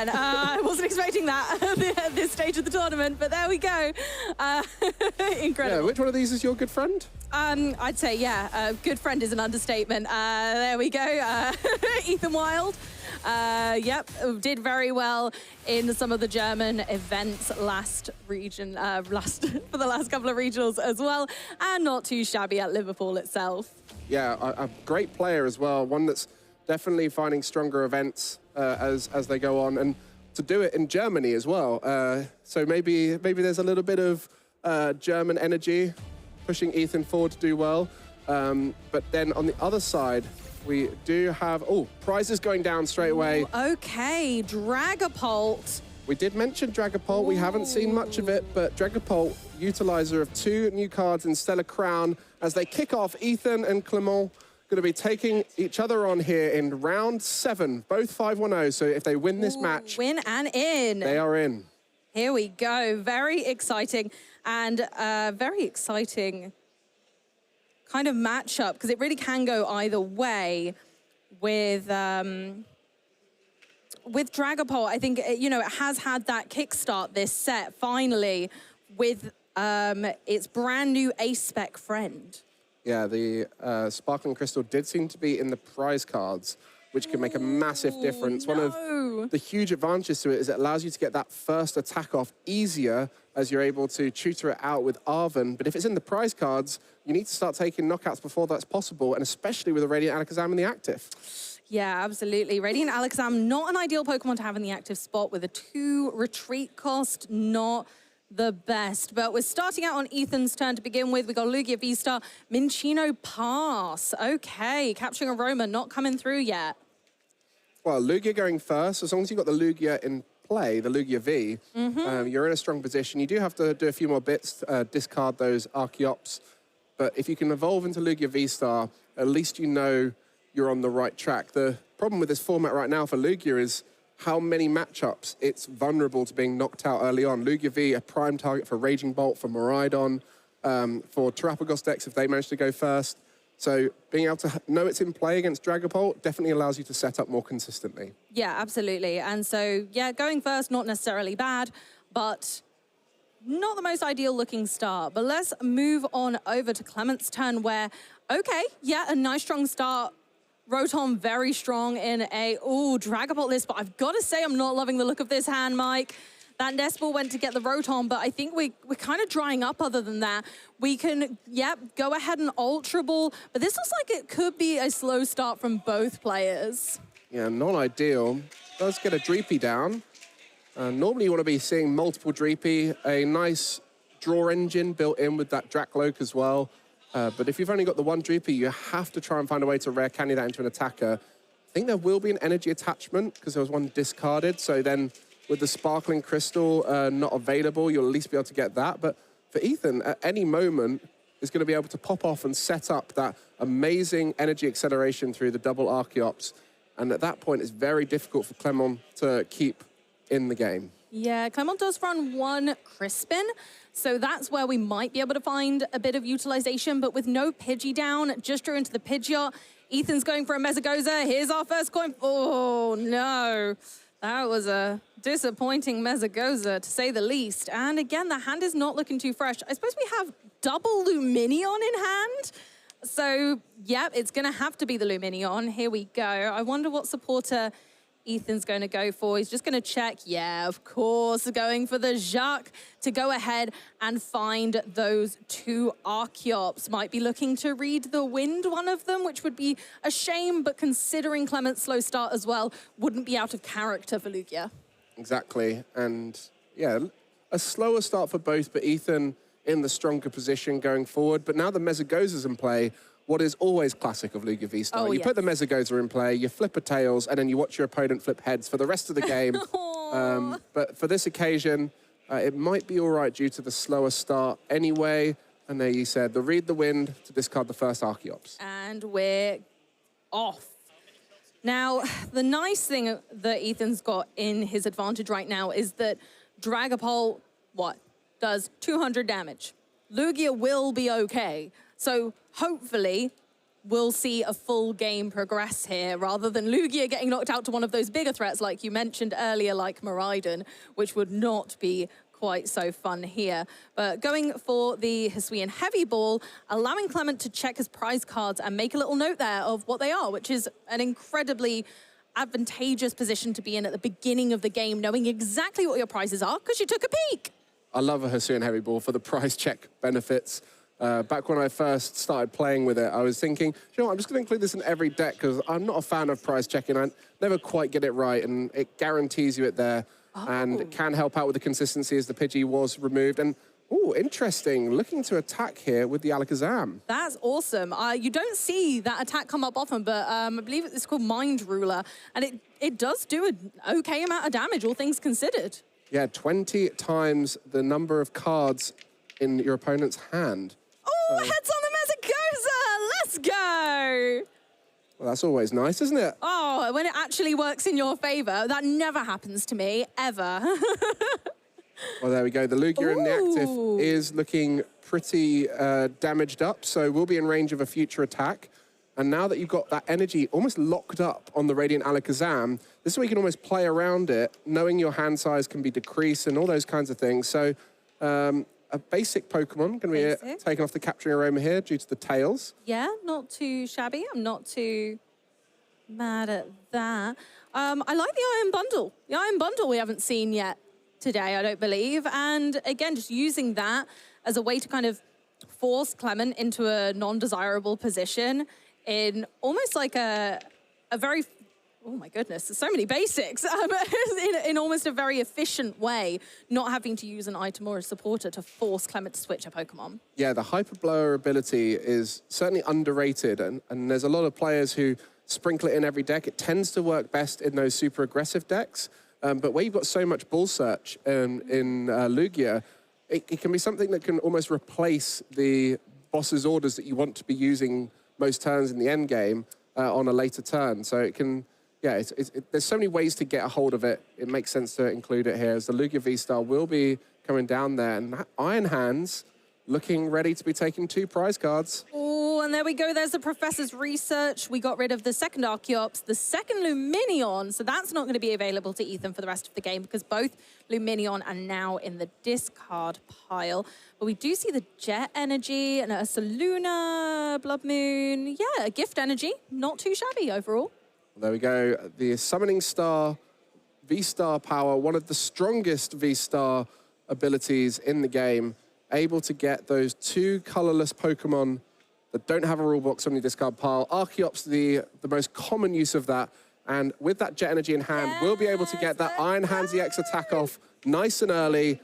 100%. I wasn't expecting that at this stage of the tournament, but there we go. Incredible. Yeah, which one of these is your good friend? I'd say, yeah, good friend is an understatement. There we go. Ethan Wilde. Yep, did very well in some of the German events for the last couple of regionals as well, and not too shabby at Liverpool itself. Yeah, a great player as well. One that's definitely finding stronger events as they go on, and to do it in Germany as well. So maybe there's a little bit of German energy pushing Ethan forward to do well. But then on the other side, we do have, prizes going down straight away. Okay, Dragapult. We did mention Dragapult. We haven't seen much of it, but Dragapult, utilizer of 2 new cards in Stellar Crown. As they kick off, Ethan and Clement going to be taking each other on here in round 7, both 5-1-0. So if they win this match, win and in. They are in. Here we go. Very exciting, and very exciting kind of matchup, because it really can go either way with Dragapult. I think, you know, it has had that kickstart this set finally with its brand new ace spec friend. Yeah, the Sparkling Crystal did seem to be in the prize cards, which can make a massive difference. No. One of the huge advantages to it is it allows you to get that first attack off easier as you're able to tutor it out with Arven. But if it's in the prize cards, you need to start taking knockouts before that's possible, and especially with a Radiant Alakazam in the active. Yeah, absolutely. Radiant Alakazam, not an ideal Pokemon to have in the active spot with a 2 retreat cost, not the best. But we're starting out on Ethan's turn to begin with. We got Lugia V-Star, Minccino Pass. Okay, Capturing Aroma not coming through yet. Well, Lugia going first. As long as you've got the Lugia in play, the Lugia V, you're in a strong position. You do have to do a few more bits, discard those Archeops. But if you can evolve into Lugia V-Star, at least you know you're on the right track. The problem with this format right now for Lugia is how many matchups it's vulnerable to being knocked out early on. Lugia V, a prime target for Raging Bolt, for Miraidon, for Terapagos decks if they manage to go first. So being able to know it's in play against Dragapult definitely allows you to set up more consistently. Yeah, absolutely. And so, yeah, going first, not necessarily bad, but not the most ideal looking start. But let's move on over to Clement's turn where, okay, yeah, a nice strong start. Rotom very strong in a, Dragapult list, but I've got to say I'm not loving the look of this hand, Mike. That Nest Ball went to get the Rotom, but I think we're kind of drying up other than that. We can, go ahead and Ultra Ball, but this looks like it could be a slow start from both players. Yeah, not ideal. Does get a Dreepy down. Normally you want to be seeing multiple Dreepy, a nice draw engine built in with that Dracloak as well. But if you've only got the one Dreepy, you have to try and find a way to rare candy that into an attacker. I think there will be an energy attachment because there was one discarded. So then with the Sparkling Crystal not available, you'll at least be able to get that. But for Ethan, at any moment, is going to be able to pop off and set up that amazing energy acceleration through the double Archeops. And at that point, it's very difficult for Clement to keep in the game. Yeah, Clement does run one Crispin, so that's where we might be able to find a bit of utilization, but with no Pidgey down, just drew into the Pidgeot. Ethan's going for a Mesagoza. Here's our first coin. Oh, no. That was a disappointing Mesagoza, to say the least. And again, the hand is not looking too fresh. I suppose we have double Luminion in hand. So, yeah, it's going to have to be the Luminion. Here we go. I wonder what supporter Ethan's going to go for. He's just going to check. Yeah, of course, going for the Jacques to go ahead and find those 2 Archeops. Might be looking to read the Wind, one of them, which would be a shame, but considering Clement's slow start as well, wouldn't be out of character for Lugia. Exactly. And, yeah, a slower start for both, but Ethan in the stronger position going forward. But now the Mesagoza's in play, what is always classic of Lugia V-Star. You put the Mesagoza in play, you flip a tails, and then you watch your opponent flip heads for the rest of the game. But for this occasion, it might be all right due to the slower start anyway. And there you said, the read the Wind to discard the first Archeops. And we're off. Now, the nice thing that Ethan's got in his advantage right now is that Dragapult, does 200 damage. Lugia will be okay. So hopefully we'll see a full game progress here, rather than Lugia getting knocked out to one of those bigger threats, like you mentioned earlier, like Miraidon, which would not be quite so fun here. But going for the Hisuian Heavy Ball, allowing Clement to check his prize cards and make a little note there of what they are, which is an incredibly advantageous position to be in at the beginning of the game, knowing exactly what your prizes are, because you took a peek. I love a Hisuian Heavy Ball for the prize check benefits. Back when I first started playing with it, I was thinking, you know what, I'm just going to include this in every deck because I'm not a fan of prize checking. I never quite get it right, and it guarantees you it there. And it can help out with the consistency as the Pidgey was removed. And, oh, interesting, looking to attack here with the Alakazam. That's awesome. You don't see that attack come up often, but I believe it's called Mind Ruler. And it does do an okay amount of damage, all things considered. Yeah, 20 times the number of cards in your opponent's hand. Oh, heads on the Mesagoza! Let's go! Well, that's always nice, isn't it? Oh, when it actually works in your favor. That never happens to me, ever. Well, there we go. The Lugia in the active is looking pretty damaged up, so we'll be in range of a future attack. And now that you've got that energy almost locked up on the Radiant Alakazam, this is where you can almost play around it, knowing your hand size can be decreased and all those kinds of things. So a basic Pokemon going to be taken off the capturing aroma here due to the tails. Yeah, not too shabby. I'm not too mad at that. I like the Iron Bundle. The Iron Bundle we haven't seen yet today, I don't believe. And again, just using that as a way to kind of force Clement into a non-desirable position in almost like a very... Oh my goodness, there's so many basics. In almost a very efficient way, not having to use an item or a supporter to force Clement to switch a Pokemon. Yeah, the Hyper Blower ability is certainly underrated, and there's a lot of players who sprinkle it in every deck. It tends to work best in those super aggressive decks, but where you've got so much Ball Search in Lugia, it can be something that can almost replace the boss's orders that you want to be using most turns in the end game on a later turn. So it can... Yeah, there's so many ways to get a hold of it. It makes sense to include it here, as the Lugia V-Star will be coming down there. And that Iron Hands looking ready to be taking 2 prize cards. Oh, and there we go. There's the Professor's Research. We got rid of the second Archeops, the second Luminion. So that's not going to be available to Ethan for the rest of the game because both Luminion are now in the discard pile. But we do see the Jet Energy and a Saluna, Blood Moon. Yeah, a Gift Energy. Not too shabby overall. There we go. The Summoning Star, V-Star power, one of the strongest V-Star abilities in the game, able to get those 2 colorless Pokemon that don't have a rule box on the discard pile. Archeops, the most common use of that. And with that Jet Energy in hand, we'll be able to get that Iron Hands EX attack off nice and early.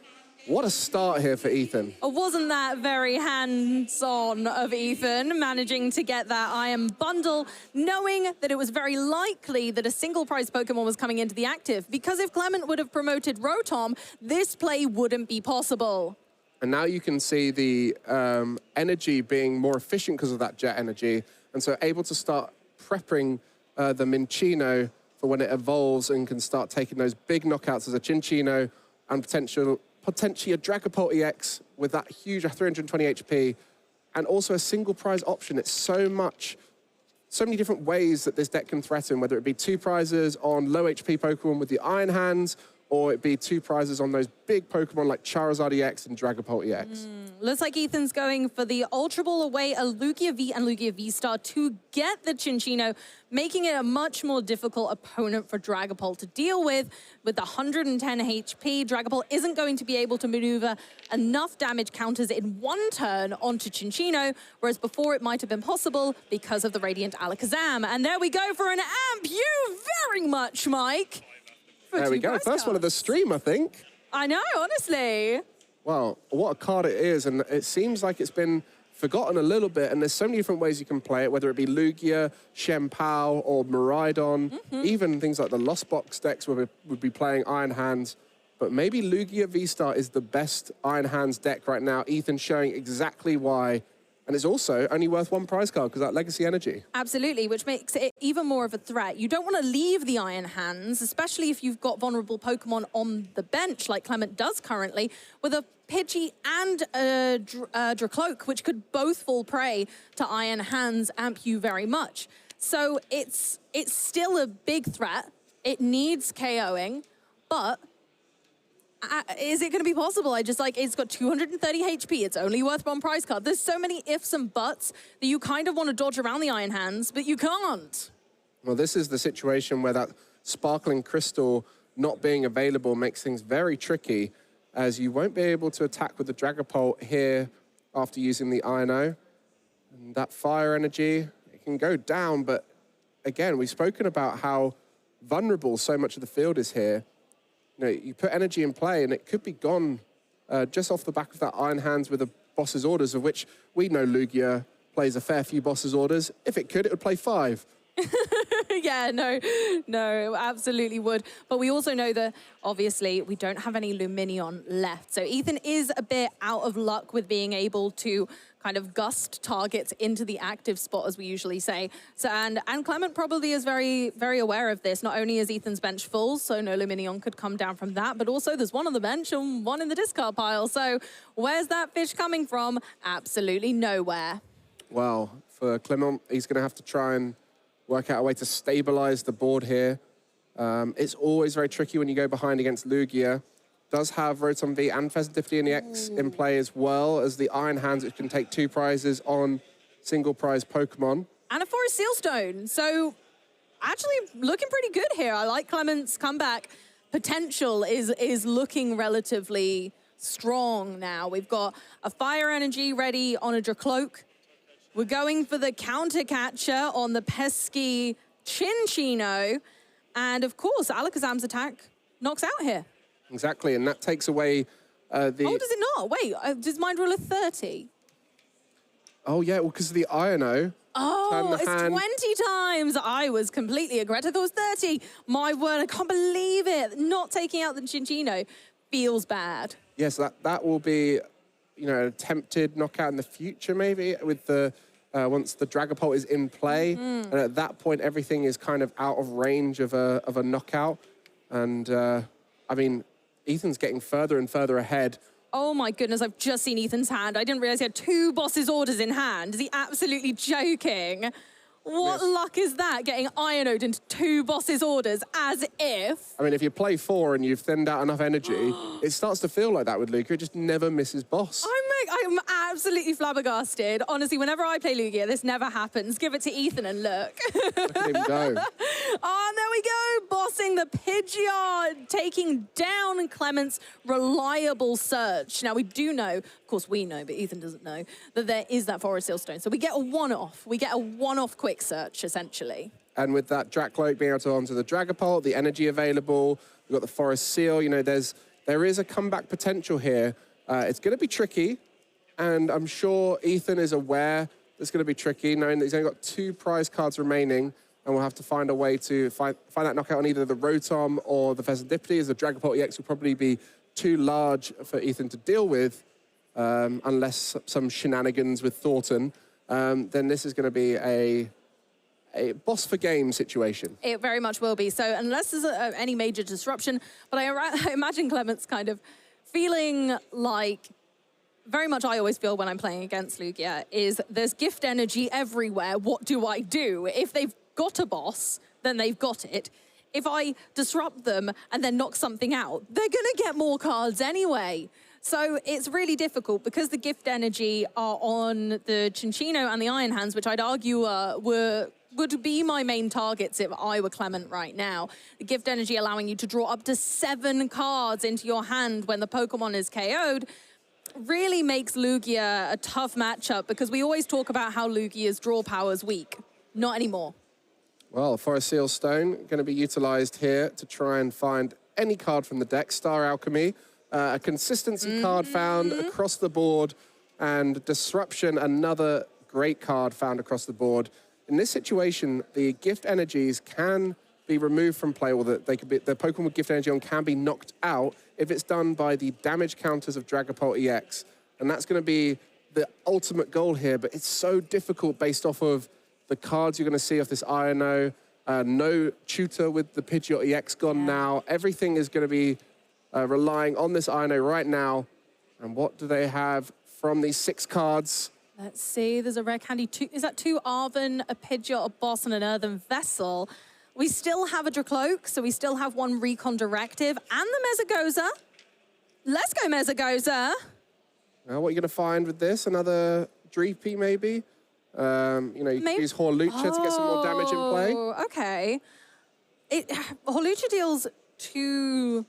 What a start here for Ethan. Wasn't that very hands-on of Ethan, managing to get that Iron Bundle, knowing that it was very likely that a single prize Pokemon was coming into the active, because if Clement would have promoted Rotom, this play wouldn't be possible. And now you can see the energy being more efficient because of that Jet Energy, and so able to start prepping the Minccino for when it evolves and can start taking those big knockouts as a Cinccino and potentially a Dragapult EX with that huge 320 HP, and also a single prize option. It's so many different ways that this deck can threaten, whether it be 2 prizes on low HP Pokemon with the Iron Hands, or it be 2 prizes on those big Pokemon like Charizard EX and Dragapult EX. Looks like Ethan's going for the Ultra Ball away, a Lugia V and Lugia V-Star to get the Cinccino, making it a much more difficult opponent for Dragapult to deal with. With the 110 HP, Dragapult isn't going to be able to maneuver enough damage counters in 1 turn onto Cinccino, whereas before it might have been possible because of the Radiant Alakazam. And there we go for an amp. You very much, Mike. There we go. First one of the stream, I think. I know, honestly. Well, what a card it is, and it seems like it's been forgotten a little bit, and there's so many different ways you can play it, whether it be Lugia, Shenpao, or Miraidon, even things like the Lost Box decks would be playing Iron Hands, but maybe Lugia V-Star is the best Iron Hands deck right now. Ethan showing exactly why And it's also only worth 1 prize card because that Legacy Energy. Absolutely, which makes it even more of a threat. You don't want to leave the Iron Hands, especially if you've got vulnerable Pokemon on the bench, like Clement does currently, with a Pidgey and a Dracloak, which could both fall prey to Iron Hands amp you very much. So it's still a big threat. It needs KOing, but is it going to be possible? It's got 230 HP. It's only worth 1 prize card. There's so many ifs and buts that you kind of want to dodge around the Iron Hands, but you can't. Well, this is the situation where that Sparkling Crystal not being available makes things very tricky, as you won't be able to attack with the Dragapult here after using the Iron-O. And that Fire Energy, it can go down, but again, we've spoken about how vulnerable so much of the field is here. You know, you put energy in play and it could be gone just off the back of that Iron Hands with a Boss's Orders, of which we know Lugia plays a fair few Boss's Orders. If it could, it would play 5. Yeah, no, absolutely would. But we also know that, obviously, we don't have any Lumineon left. So Ethan is a bit out of luck with being able to kind of gust targets into the active spot, as we usually say. So and Clement probably is very, very aware of this. Not only is Ethan's bench full, so no Lumineon could come down from that, but also there's 1 on the bench and 1 in the discard pile. So where's that fish coming from? Absolutely nowhere. Well, for Clement, he's going to have to try and work out a way to stabilize the board here. It's always very tricky when you go behind against Lugia. Does have Rotom V and Pheasantipity in the X in play, as well as the Iron Hands, which can take 2 prizes on single prize Pokemon. And a Forest Sealstone. So actually looking pretty good here. I like Clement's comeback. Potential is looking relatively strong now. We've got a Fire Energy ready on a Dracloak. We're going for the counter catcher on the pesky Chinchino. And of course, Alakazam's attack knocks out here. Exactly, and that takes away the... Oh, does it not? Wait, does Mind Rule a 30? Oh, yeah, well, because of the Iron-O. Oh, it's 20 times. I was completely aggressive. I thought it was 30. My word, I can't believe it. Not taking out the Chinchino feels bad. Yes, that will be, you know, an attempted knockout in the future, maybe, with the... once the Dragapult is in play. And at that point, everything is kind of out of range of a knockout. And, I mean, Ethan's getting further and further ahead. Oh my goodness, I've just seen Ethan's hand. I didn't realize he had 2 Boss's Orders in hand. Is he absolutely joking? What luck is that, getting Iron-O'd into 2 Boss's Orders, as if? I mean, if you play 4 and you've thinned out enough energy, it starts to feel like that with Lugia. It just never misses Boss. I'm absolutely flabbergasted. Honestly, whenever I play Lugia, this never happens. Give it to Ethan and look. Look at him go. Oh, there we go. Bossing the Pidgeot, taking down Clement's reliable search. Now, we do know, of course we know, but Ethan doesn't know, that there is that Forest Sealstone. So we get a one-off. We get a one-off quick search, essentially. And with that Dracloak being able to onto the Dragapult, the energy available, we've got the Forest Seal, you know, there is a comeback potential here. It's going to be tricky, and I'm sure Ethan is aware it's going to be tricky, knowing that he's only got 2 prize cards remaining, and we'll have to find a way to find that knockout on either the Rotom or the Pheasantipity, as the Dragapult EX will probably be too large for Ethan to deal with, unless some shenanigans with Thornton. Then this is going to be a boss for game situation. It very much will be. So unless there's any major disruption, but I imagine Clement's kind of feeling like, very much I always feel when I'm playing against Lugia, is there's gift energy everywhere. What do I do? If they've got a boss, then they've got it. If I disrupt them and then knock something out, they're going to get more cards anyway. So it's really difficult because the gift energy are on the Chinchino and the Iron Hands, which I'd argue would be my main targets if I were Clement right now. The gift energy allowing you to draw up to 7 cards into your hand when the Pokemon is KO'd really makes Lugia a tough matchup, because we always talk about how Lugia's draw power is weak. Not anymore. Well, Forest Seal Stone going to be utilized here to try and find any card from the deck. Star Alchemy, a consistency card found across the board, and Disruption, another great card found across the board. In this situation, the gift energies can be removed from play, or that they could be, the Pokemon with gift energy on can be knocked out if it's done by the damage counters of Dragapult EX. And that's going to be the ultimate goal here, but it's so difficult based off of the cards you're going to see off this INO. No tutor with the Pidgeot EX gone now. Everything is going to be relying on this INO right now. And what do they have from these 6 cards? Let's see, there's a rare candy. Is that 2 Arven, a Pidgeot, a Boss, and an Earthen Vessel? We still have a Dracloak, so we still have 1 Recon Directive, and the Mesagoza. Let's go, Mesagoza. Now, what are you going to find with this? Another Dreepy, maybe? You know, you can use Horlucha to get some more damage in play. Okay. Horlucha deals two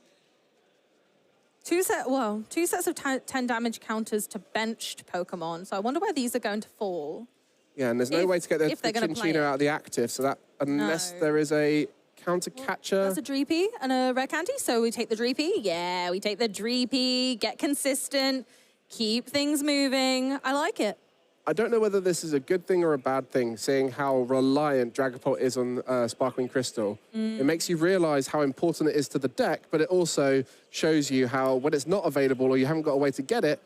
sets of 10 damage counters to benched Pokemon. So I wonder where these are going to fall. Yeah, and there's no way to get the Chinchino out of the active, so that unless there is a counter catcher. That's a Dreepy and a rare candy, so we take the Dreepy. Yeah, we take the Dreepy, get consistent, keep things moving. I like it. I don't know whether this is a good thing or a bad thing, seeing how reliant Dragapult is on Sparkling Crystal. It makes you realize how important it is to the deck, but it also shows you how when it's not available or you haven't got a way to get it,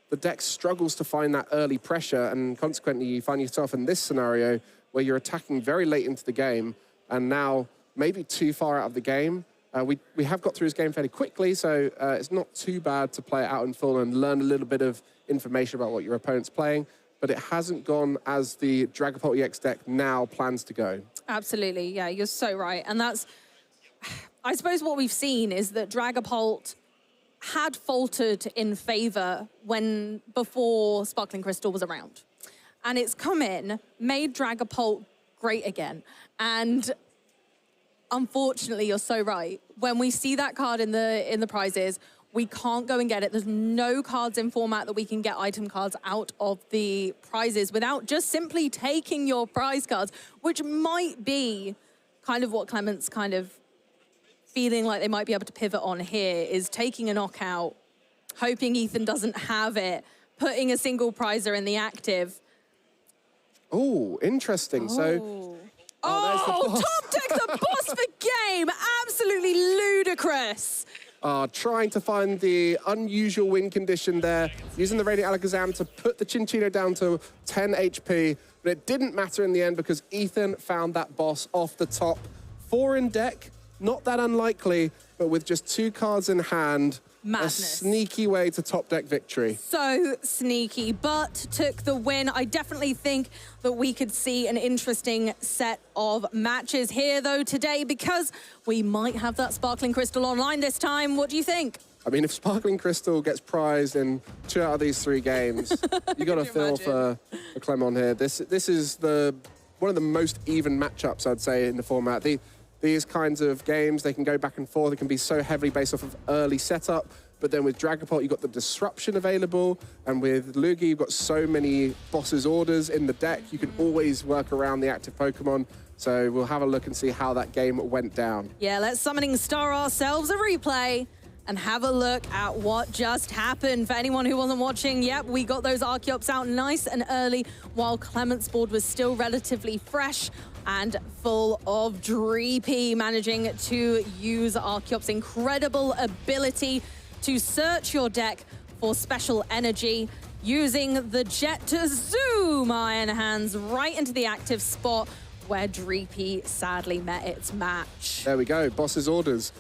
the deck struggles to find that early pressure, and consequently you find yourself in this scenario where you're attacking very late into the game and now maybe too far out of the game. We have got through his game fairly quickly, so it's not too bad to play it out in full and learn a little bit of information about what your opponent's playing. But it hasn't gone as the Dragapult EX deck now plans to go. Absolutely, yeah, you're so right. And that's, I suppose what we've seen is that Dragapult had faltered in favor before Sparkling Crystal was around. And it's come in, made Dragapult great again. And unfortunately, you're so right. When we see that card in the prizes, we can't go and get it. There's no cards in format that we can get item cards out of the prizes without just simply taking your prize cards, which might be kind of what Clement's kind of feeling like they might be able to pivot on here, is taking a knockout, hoping Ethan doesn't have it, putting a single prizer in the active. Oh, interesting. So, there's the boss. Top deck the boss for game. Absolutely ludicrous. Trying to find the unusual win condition there, using the Radiant Alakazam to put the Chinchino down to 10 HP, but it didn't matter in the end because Ethan found that boss off the top. 4 in deck, not that unlikely, but with just 2 cards in hand, madness. A sneaky way to top deck victory. So sneaky, but took the win. I definitely think that we could see an interesting set of matches here, though, today, because we might have that Sparkling Crystal online this time. What do you think? I mean, if Sparkling Crystal gets prized in 2 out of these 3 games, you got to feel for Clement here. This is one of the most even matchups, I'd say, in the format. These kinds of games, they can go back and forth. They can be so heavily based off of early setup. But then with Dragapult, you've got the disruption available. And with Lugia, you've got so many boss's orders in the deck. You can always work around the active Pokemon. So we'll have a look and see how that game went down. Yeah, let's Summoning Star ourselves a replay and have a look at what just happened. For anyone who wasn't watching, yep, we got those Archeops out nice and early while Clement's board was still relatively fresh and full of Dreepy, managing to use Archeops' incredible ability to search your deck for special energy, using the jet to zoom Iron Hands right into the active spot where Dreepy sadly met its match. There we go, boss's orders.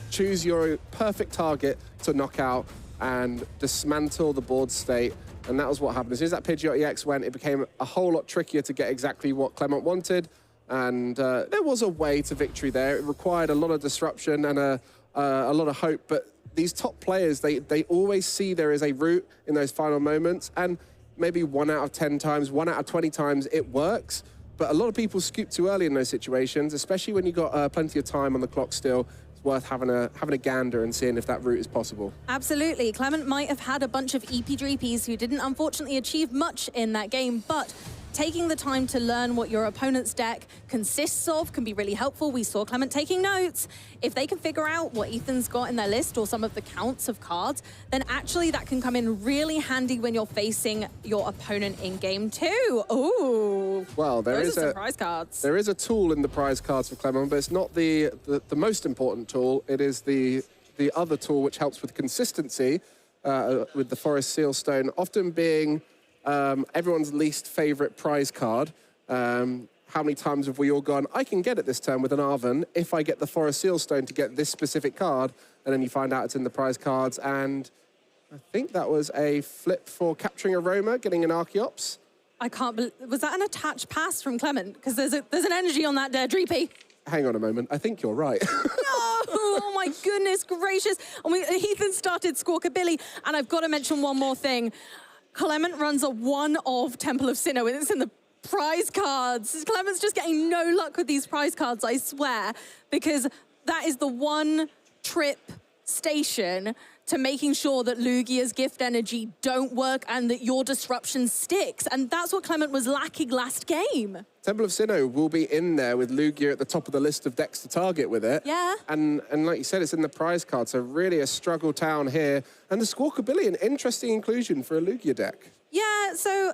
Choose your perfect target to knock out and dismantle the board state. And that was what happened. As soon as that Pidgeot EX went, it became a whole lot trickier to get exactly what Clement wanted. And there was a way to victory there. It required a lot of disruption and a lot of hope. But these top players, they always see there is a route in those final moments. And maybe 1 out of 10 times, 1 out of 20 times, it works. But a lot of people scoop too early in those situations, especially when you've got plenty of time on the clock still. It's worth having a gander and seeing if that route is possible. Absolutely. Clement might have had a bunch of EP Dreepies who didn't unfortunately achieve much in that game, but taking the time to learn what your opponent's deck consists of can be really helpful. We saw Clement taking notes. If they can figure out what Ethan's got in their list or some of the counts of cards, then actually that can come in really handy when you're facing your opponent in game 2. Ooh. Well, those are some prize cards. There is a tool in the prize cards for Clement, but it's not the most important tool. It is the other tool which helps with consistency with the Forest Seal Stone, often being everyone's least favorite prize card. How many times have we all gone, I can get it this turn with an Arven if I get the Forest Seal Stone to get this specific card, and then you find out it's in the prize cards, and I think that was a flip for Capturing Aroma, getting an Archeops. I can't believe, was that an attached pass from Clement? Because there's an energy on that there, Dreepy. Hang on a moment, I think you're right. Oh my goodness gracious. And Ethan started Squawkabilly, and I've got to mention one more thing. Clement runs a 1 of Temple of Sinnoh, and it's in the prize cards. Clement's just getting no luck with these prize cards, I swear, because that is the one trip station to making sure that Lugia's gift energy don't work and that your disruption sticks. And that's what Clement was lacking last game. Temple of Sinnoh will be in there with Lugia at the top of the list of decks to target with it. Yeah. And like you said, it's in the prize card, so really a struggle town here. And the Squawkabilly, an interesting inclusion for a Lugia deck. Yeah, so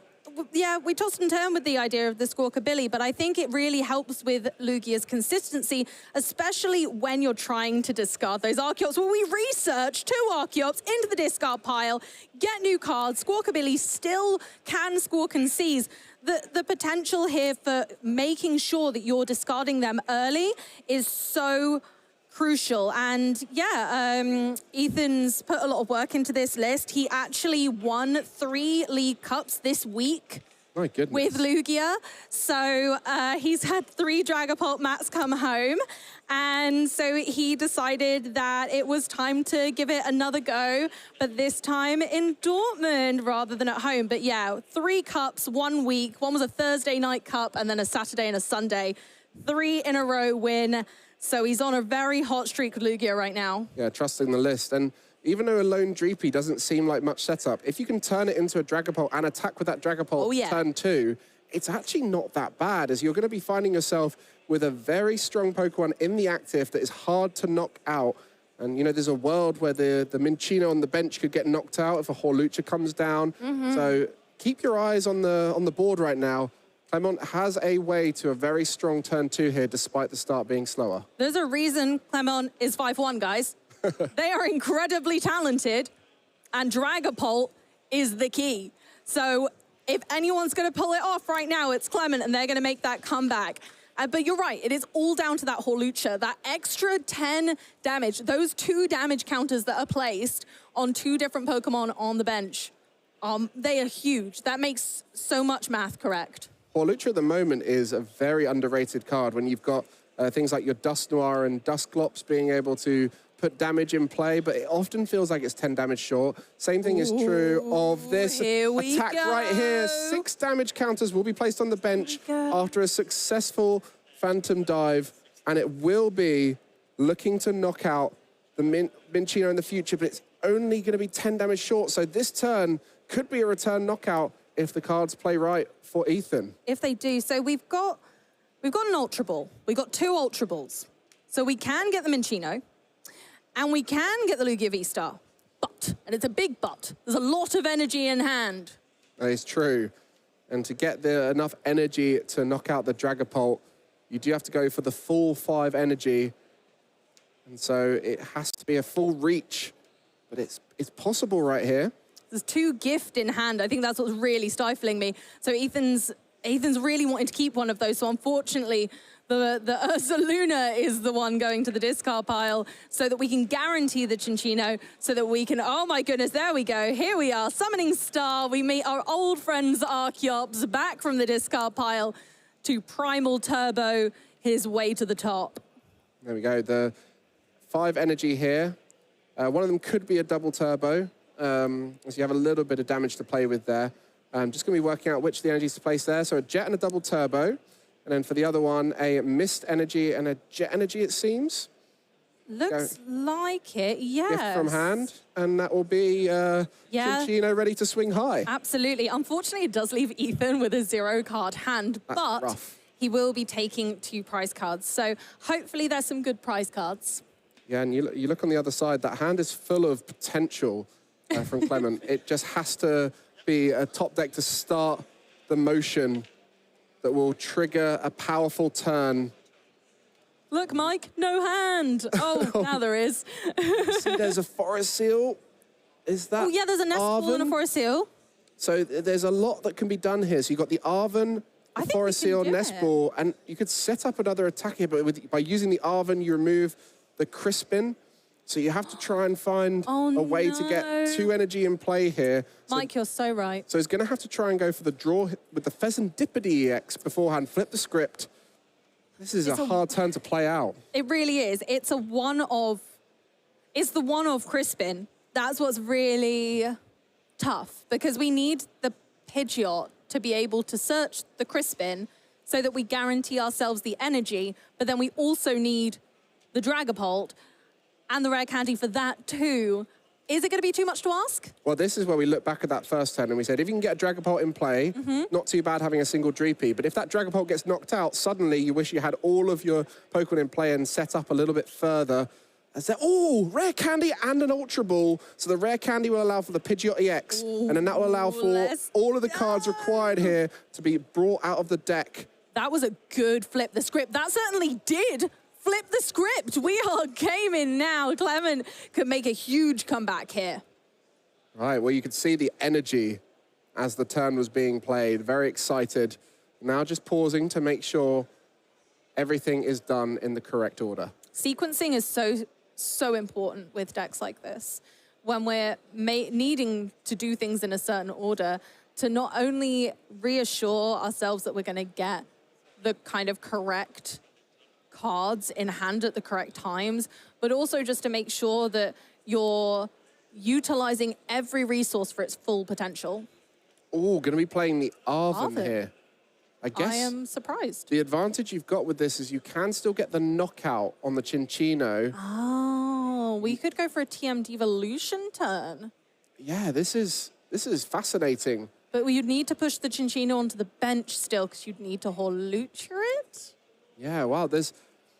yeah, we tossed and turned with the idea of the Squawkabilly, but I think it really helps with Lugia's consistency, especially when you're trying to discard those Archeops. Well, we research 2 Archeops into the discard pile, get new cards. Squawkabilly still can squawk and seize. The potential here for making sure that you're discarding them early is so crucial. And yeah, Ethan's put a lot of work into this list. He actually won 3 League Cups this week. My goodness. With Lugia. So he's had 3 Dragapult mats come home. And so he decided that it was time to give it another go, but this time in Dortmund rather than at home. But yeah, 3 cups, 1 week. One was a Thursday night cup and then a Saturday and a Sunday. 3 in a row win. So he's on a very hot streak with Lugia right now. Yeah, trusting the list. And even though a lone Dreepy doesn't seem like much setup, if you can turn it into a Dragapult and attack with that Dragapult turn 2, it's actually not that bad, as you're going to be finding yourself with a very strong Pokemon in the active that is hard to knock out. And, you know, there's a world where the Minccino on the bench could get knocked out if a Hawlucha comes down. So keep your eyes on the board right now. Clement has a way to a very strong turn 2 here, despite the start being slower. There's a reason Clement is 5-1, guys. They are incredibly talented, and Dragapult is the key. So if anyone's going to pull it off right now, it's Clement, and they're going to make that comeback. But you're right, it is all down to that Hawlucha, that extra 10 damage, those 2 damage counters that are placed on 2 different Pokemon on the bench. They are huge. That makes so much math correct. Hawlucha at the moment is a very underrated card when you've got things like your Dusknoir and Dusklops being able to put damage in play, but it often feels like it's 10 damage short. Same thing is true of this attack right here. 6 damage counters will be placed on the bench after a successful Phantom Dive, and it will be looking to knock out the Minccino in the future, but it's only going to be 10 damage short, so this turn could be a return knockout if the cards play right for Ethan. If they do. So we've got an Ultra Ball. We've got 2 Ultra Balls. So we can get the Minccino, and we can get the Lugia V-Star. But, and it's a big but, there's a lot of energy in hand. That is true. And to get enough energy to knock out the Dragapult, you do have to go for the full 5 energy. And so it has to be a full reach, but it's possible right here. There's 2 gift in hand. I think that's what's really stifling me. So Ethan's really wanting to keep one of those. So unfortunately, the Ursaluna is the one going to the discard pile so that we can guarantee the Cinccino, so that we can, oh my goodness, there we go. Here we are, Summoning Star. We meet our old friends Archeops back from the discard pile to Primal Turbo his way to the top. There we go, the 5 energy here. One of them could be a double turbo. So you have a little bit of damage to play with there. Just going to be working out which of the energies to place there. So a jet and a double turbo. And then for the other one, a mist energy and a jet energy, it seems. Looks like it, yes. Gift from hand. And that will be Cinccino ready to swing high. Absolutely. Unfortunately, it does leave Ethan with a 0-card hand. That's but rough. He will be taking 2 prize cards. So hopefully there's some good prize cards. Yeah, and you look on the other side, that hand is full of potential. From Clement. It just has to be a top deck to start the motion that will trigger a powerful turn. Look, Mike, no hand. Oh, now there is. See, there's a Forest Seal. Is that Oh, yeah, there's a Nest Ball and a Forest Seal. So there's a lot that can be done here. So you've got the Arven, the Forest-Seal, Nest Ball, and you could set up another attack here, but by using the Arven, you remove the Crispin. So you have to try and find a way to get 2 energy in play here. Mike, you're so right. So he's going to have to try and go for the draw with the Pheasantipede EX beforehand, flip the script. This is a hard turn to play out. It really is. It's the one of Crispin. That's what's really tough, because we need the Pidgeot to be able to search the Crispin so that we guarantee ourselves the energy, but then we also need the Dragapult and the rare candy for that too. Is it going to be too much to ask? Well, this is where we look back at that first turn and we said, if you can get a Dragapult in play, not too bad having a single Dreepy. But if that Dragapult gets knocked out, suddenly you wish you had all of your Pokemon in play and set up a little bit further. Rare candy and an Ultra Ball. So the rare candy will allow for the Pidgeot EX, and then that will allow for all of the cards required here to be brought out of the deck. That was a good flip the script. That certainly did flip the script. We are gaming now. Clement could make a huge comeback here. Right, well, you could see the energy as the turn was being played. Very excited. Now just pausing to make sure everything is done in the correct order. Sequencing is so important with decks like this. When we're needing to do things in a certain order, to not only reassure ourselves that we're going to get the kind of correct cards in hand at the correct times, but also just to make sure that you're utilizing every resource for its full potential. Oh, going to be playing the Arven here. I guess I am surprised. The advantage you've got with this is you can still get the knockout on the Chinchino. Oh, we could go for a TM Devolution turn. Yeah, this is fascinating. But you'd need to push the Chinchino onto the bench still, because you'd need to Holuture it. Yeah, wow.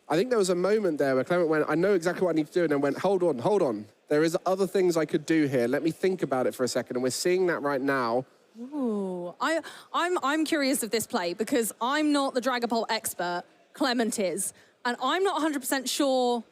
I think there was a moment there where Clement went, I know exactly what I need to do, and then went, hold on. There is other things I could do here. Let me think about it for a second. And we're seeing that right now. Ooh, I'm curious of this play, because I'm not the Dragapult expert, Clement is, and I'm not 100% sure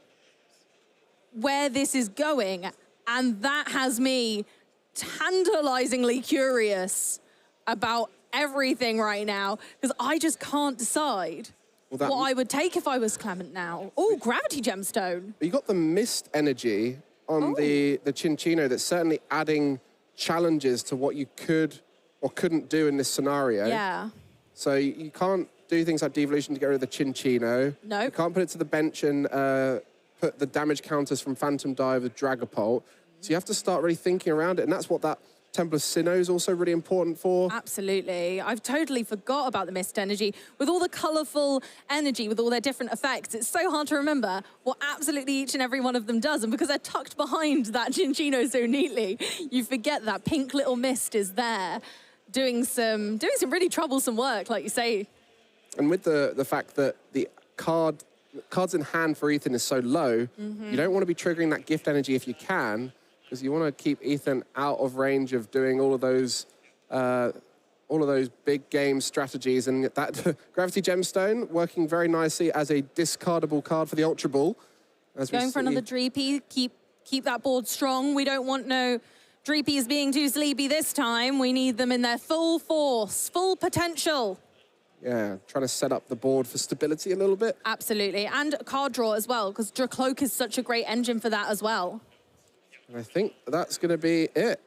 where this is going, and that has me tantalizingly curious about everything right now, because I just can't decide what I would take if I was Clement now. Oh, Gravity Gemstone. You got the Mist energy on the Chinchino that's certainly adding challenges to what you could or couldn't do in this scenario. Yeah. So you can't do things like Devolution to get rid of the Chinchino. No. You can't put it to the bench and put the damage counters from Phantom Dive with Dragapult. So you have to start really thinking around it, and that's what that Temple of Sinnoh is also really important for. Absolutely. I've totally forgot about the Mist energy. With all the colourful energy, with all their different effects, it's so hard to remember what absolutely each and every one of them does. And because they're tucked behind that Chinchino so neatly, you forget that pink little mist is there doing some really troublesome work, like you say. And with the fact that the cards in hand for Ethan is so low, you don't want to be triggering that gift energy if you can, because you want to keep Ethan out of range of doing all of those big game strategies. And that Gravity Gemstone working very nicely as a discardable card for the Ultra Ball. Going for another Dreepy, keep that board strong. We don't want no Dreepies being too sleepy this time. We need them in their full force, full potential. Yeah, trying to set up the board for stability a little bit. Absolutely, and card draw as well, because Dracloak is such a great engine for that as well. And I think that's going to be it.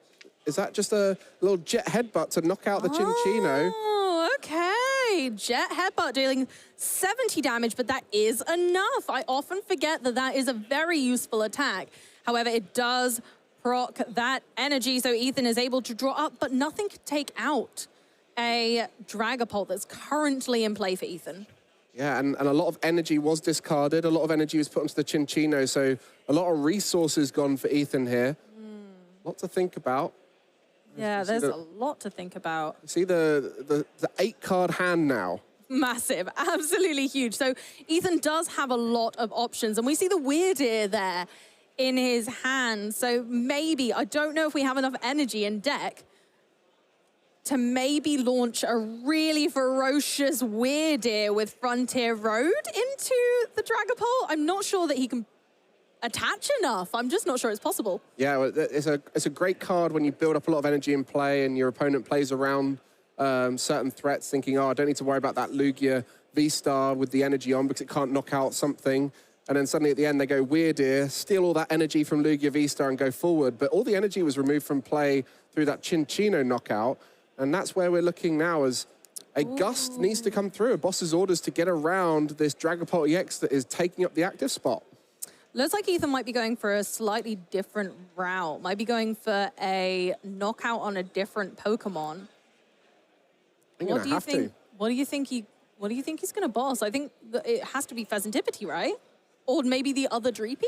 Is that just a little jet headbutt to knock out the Chinchino? Oh, okay. Jet headbutt dealing 70 damage, but that is enough. I often forget that that is a very useful attack. However, it does proc that energy, so Ethan is able to draw up, but nothing can take out a Dragapult that's currently in play for Ethan. Yeah, and a lot of energy was discarded. A lot of energy was put onto the Chinchino, so a lot of resources gone for Ethan here. A lot to think about. Yeah, there's a lot to think about. See the 8-card hand now. Massive, absolutely huge. So Ethan does have a lot of options, and we see the Weird Ear there in his hand. So maybe, I don't know if we have enough energy in deck to maybe launch a really ferocious Weird Ear with Frontier Road into the Dragapult. I'm not sure that he can attach enough. I'm just not sure it's possible. Yeah, well, it's a great card when you build up a lot of energy in play and your opponent plays around certain threats thinking, oh, I don't need to worry about that Lugia V-Star with the energy on because it can't knock out something. And then suddenly at the end they go Weird, steal all that energy from Lugia V-Star and go forward. But all the energy was removed from play through that Cinccino knockout. And that's where we're looking now as a Gust needs to come through, a boss's orders to get around this Dragapult EX that is taking up the active spot. Looks like Ethan might be going for a slightly different route. Might be going for a knockout on a different Pokemon. What do you think? What do you think he's going to boss? I think that it has to be Pheasantipity, right? Or maybe the other Dreepy?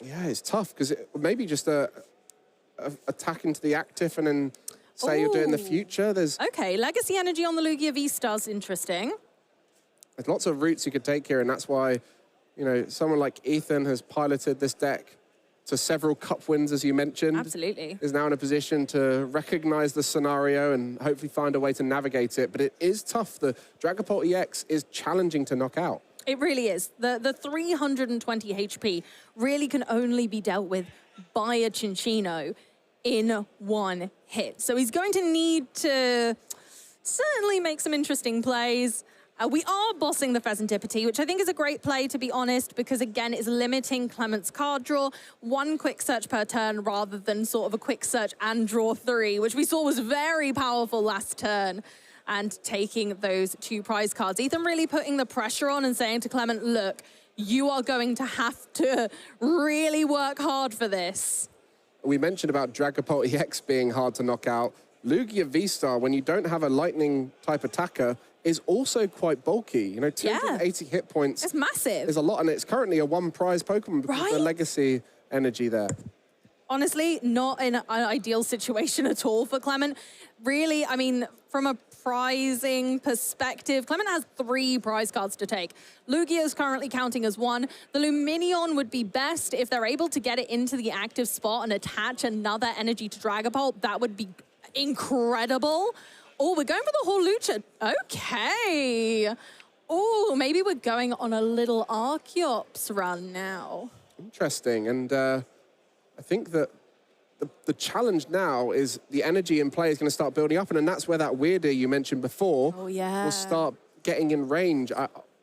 Yeah, it's tough because it maybe just a attack into the active and then say you'll do it in the future. There's okay, Legacy Energy on the Lugia V-Star's interesting. There's lots of routes you could take here, and that's why, you know, someone like Ethan has piloted this deck to several cup wins, as you mentioned. Absolutely. Is now in a position to recognize the scenario and hopefully find a way to navigate it. But it is tough. The Dragapult EX is challenging to knock out. It really is. The 320 HP really can only be dealt with by a Cinccino in one hit. So he's going to need to certainly make some interesting plays. We are bossing the Pheasantipity, which I think is a great play, to be honest, because, again, it's limiting Clement's card draw. One quick search per turn rather than sort of a quick search and draw 3, which we saw was very powerful last turn, and taking those 2 prize cards. Ethan really putting the pressure on and saying to Clement, look, you are going to have to really work hard for this. We mentioned about Dragapult EX being hard to knock out. Lugia V-Star, when you don't have a lightning-type attacker, is also quite bulky. You know, 280 hit points. It's massive. There's a lot, and it's currently a one-prize Pokemon because of the legacy energy there. Honestly, not an ideal situation at all for Clement. Really, I mean, from a prizing perspective, Clement has 3 prize cards to take. Lugia is currently counting as 1. The Lumineon would be best if they're able to get it into the active spot and attach another energy to Dragapult. That would be incredible. Oh, we're going for the Hawlucha. Okay. Oh, maybe we're going on a little Archeops run now. Interesting. And I think that the challenge now is the energy in play is going to start building up. And then that's where that Weird you mentioned before will start getting in range.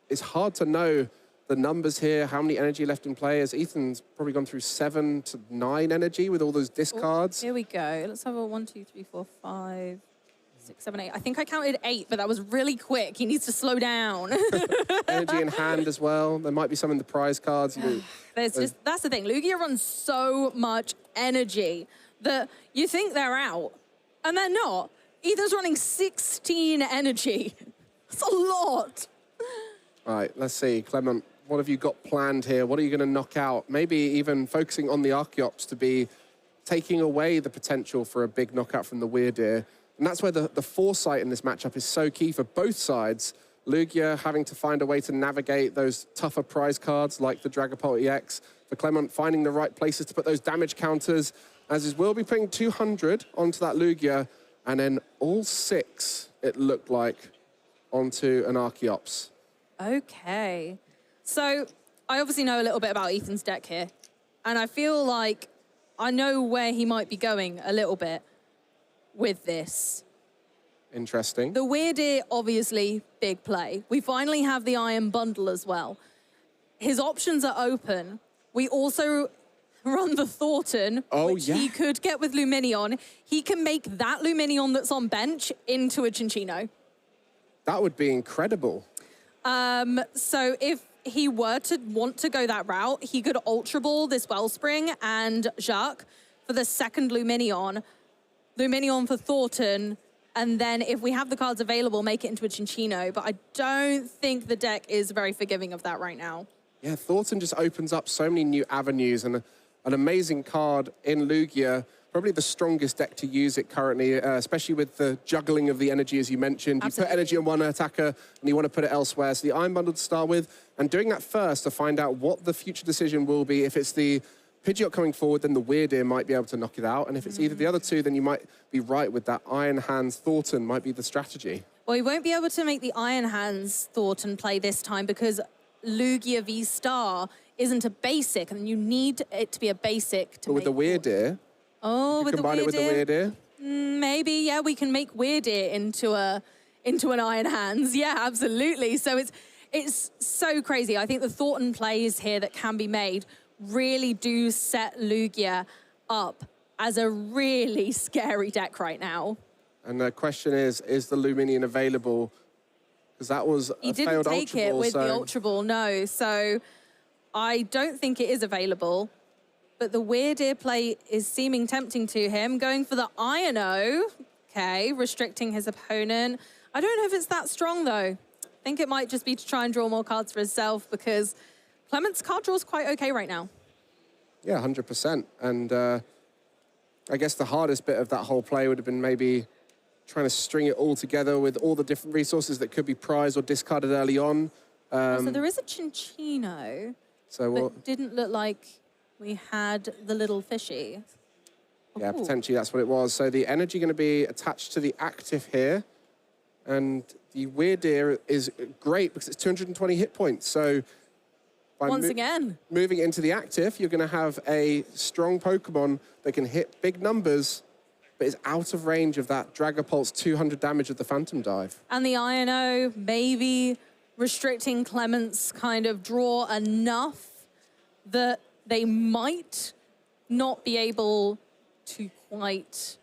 It's hard to know the numbers here, how many energy left in play, as Ethan's probably gone through 7 to 9 energy with all those discards. Here we go. Let's have a 1, 2, 3, 4, 5... 6, 7, 8. I think I counted 8, but that was really quick. He needs to slow down. Energy in hand as well. There might be some in the prize cards. That's the thing. Lugia runs so much energy that you think they're out, and they're not. Ethan's running 16 energy. That's a lot. All right, let's see. Clement, what have you got planned here? What are you going to knock out? Maybe even focusing on the Archeops to be taking away the potential for a big knockout from the Weird. And that's where the foresight in this matchup is so key for both sides. Lugia having to find a way to navigate those tougher prize cards like the Dragapult EX. For Clement, finding the right places to put those damage counters, as is will be putting 200 onto that Lugia, and then all 6, it looked like, onto an Archeops. Okay. So I obviously know a little bit about Ethan's deck here, and I feel like I know where he might be going a little bit with this. Interesting. The Weird, obviously, big play. We finally have the Iron Bundle as well. His options are open. We also run the Thornton, which he could get with Lumineon. He can make that Lumineon that's on bench into a Cinccino. That would be incredible. So if he were to want to go that route, he could Ultra Ball this Wellspring and Jacques for the second Lumineon. Lumineon for Thornton, and then if we have the cards available, make it into a Cinccino. But I don't think the deck is very forgiving of that right now. Yeah, Thornton just opens up so many new avenues, and an amazing card in Lugia. Probably the strongest deck to use it currently, especially with the juggling of the energy, as you mentioned. Absolutely. You put energy on one attacker, and you want to put it elsewhere. So the Iron Bundle to start with, and doing that first to find out what the future decision will be. If it's the Pidgeot coming forward, then the Weird might be able to knock it out. And if it's either the other 2, then you might be right with that Iron Hands Thornton might be the strategy. Well, he won't be able to make the Iron Hands Thornton play this time because Lugia V-Star isn't a basic, and you need it to be a basic to But with the make Weirdeer, Oh, with the combine it with the Weirdeer? Weirdeer. Maybe, yeah, we can make Weirdeer into an Iron Hands. Yeah, absolutely. So it's so crazy. I think the thought and plays here that can be made really do set Lugia up as a really scary deck right now. And the question is the Luminion available? Because that was He a didn't failed take Ultra it Ball, with so the Ultra Ball, no. So I don't think it is available. But the Weirdeer play is seeming tempting to him. Going for the Iron-O. Okay, restricting his opponent. I don't know if it's that strong, though. I think it might just be to try and draw more cards for himself because Clement's card draw is quite okay right now. yeah, 100%. And I guess the hardest bit of that whole play would have been maybe trying to string it all together with all the different resources that could be prized or discarded early on. So there is a Chinchino, but didn't look like we had the little fishy. Yeah, Ooh. potentially that's what it was. So the energy going to be attached to the active here. And the Weirdeer is great because it's 220 hit points. So by Once again. moving into the active, you're going to have a strong Pokemon that can hit big numbers, but is out of range of that Dragapult's 200 damage of the Phantom Dive. And the Iron-O maybe restricting Clement's kind of draw enough that they might not be able to quite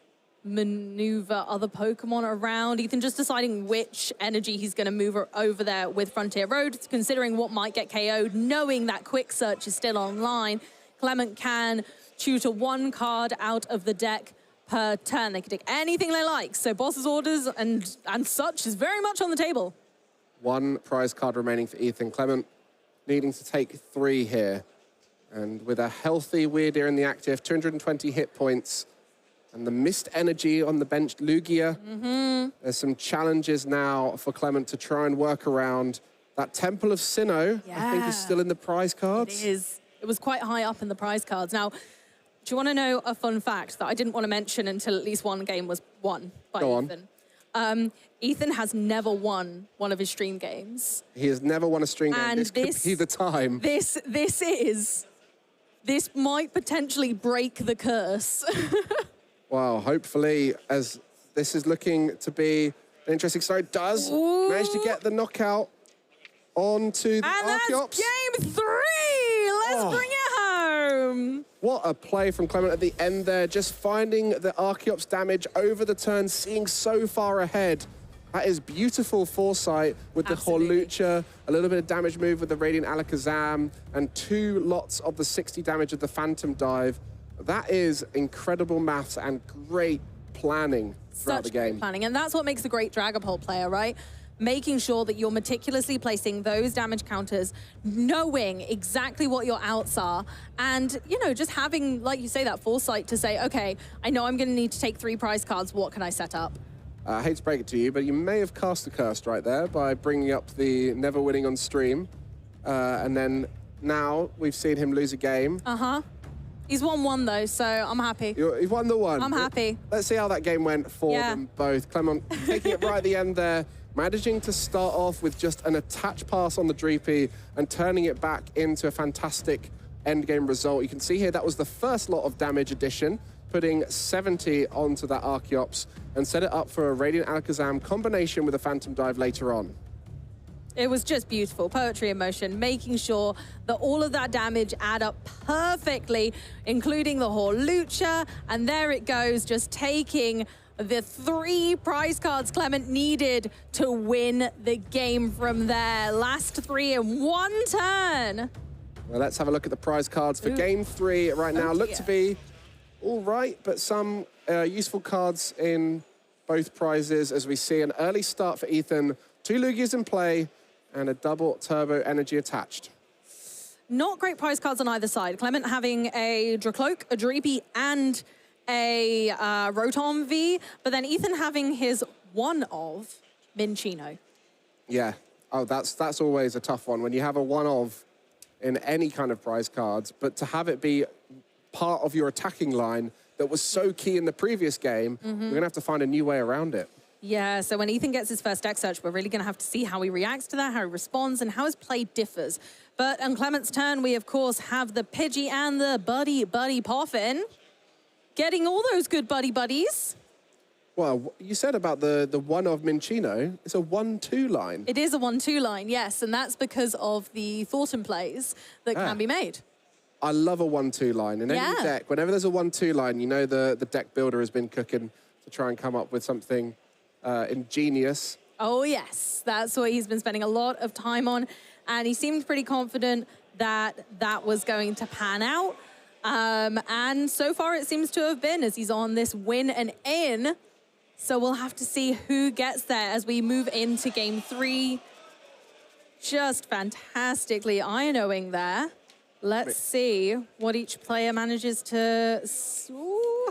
maneuver other Pokemon around. Ethan just deciding which energy he's going to move over there with Frontier Road, considering what might get KO'd, knowing that Quick Search is still online. Clement can tutor one card out of the deck per turn. They can take anything they like. So Boss's Orders and such is very much on the table. One prize card remaining for Ethan. Clement needing to take 3 here. And with a healthy Weirdeer in the active, 220 hit points, and the missed energy on the benched Lugia, there's some challenges now for Clement to try and work around. That Temple of Sinnoh, I think, is still in the prize cards. It is. It was quite high up in the prize cards. Now, do you want to know a fun fact that I didn't want to mention until at least one game was won by Ethan? Ethan has never won one of his stream games. He has never won a stream game. And this could be the time. This might potentially break the curse. Wow, hopefully, as this is looking to be an interesting start, it does manage to get the knockout onto the Archeops. And that's game 3! Let's bring it home! What a play from Clement at the end there, just finding the Archeops damage over the turn, seeing so far ahead. That is beautiful foresight with the Horlucha, a little bit of damage move with the Radiant Alakazam, and 2 lots of the 60 damage of the Phantom Dive. That is incredible maths and great planning throughout the game. Great planning, and that's what makes a great Dragapult player, right? Making sure that you're meticulously placing those damage counters, knowing exactly what your outs are, and, you know, just having, like you say, that foresight to say, okay, I know I'm going to need to take 3 prize cards. What can I set up? I hate to break it to you, but you may have cast a curse right there by bringing up the never winning on stream. And then now we've seen him lose a game. He's won 1, though, so I'm happy. You've won the 1. I'm happy. Let's see how that game went for them both. Clement taking it right at the end there, managing to start off with just an attach pass on the Dreepy and turning it back into a fantastic endgame result. You can see here that was the first lot of damage addition, putting 70 onto that Archeops and set it up for a Radiant Alakazam combination with a Phantom Dive later on. It was just beautiful, poetry in motion, making sure that all of that damage add up perfectly, including the Horlucha, and there it goes, just taking the 3 prize cards Clement needed to win the game from there. Last 3 in 1 turn. Well, let's have a look at the prize cards for game 3 right now. Look to be all right, but some useful cards in both prizes as we see an early start for Ethan. 2 Lugias in play and a double turbo energy attached. Not great prize cards on either side. Clement having a Dracloak, a Dreepy, and a Rotom V, but then Ethan having his one of Minchino. Yeah. Oh, that's always a tough one when you have a one of in any kind of prize cards, but to have it be part of your attacking line that was so key in the previous game, we're going to have to find a new way around it. Yeah, so when Ethan gets his first deck search, we're really going to have to see how he reacts to that, how he responds, and how his play differs. But on Clement's turn, we, of course, have the Pidgey and the Buddy Poffin. Getting all those good buddies. Well, you said about the one of Minccino. It's a 1-2 line. It is a 1-2 line, yes, and that's because of the Thornton plays that can be made. I love a 1-2 line. In any deck, whenever there's a 1-2 line, you know the deck builder has been cooking to try and come up with something ingenious. Oh, yes. That's what he's been spending a lot of time on, and he seemed pretty confident that that was going to pan out. And so far it seems to have been, as he's on this win and in. So we'll have to see who gets there as we move into game 3. Just fantastically INOing there. Let's see what each player manages to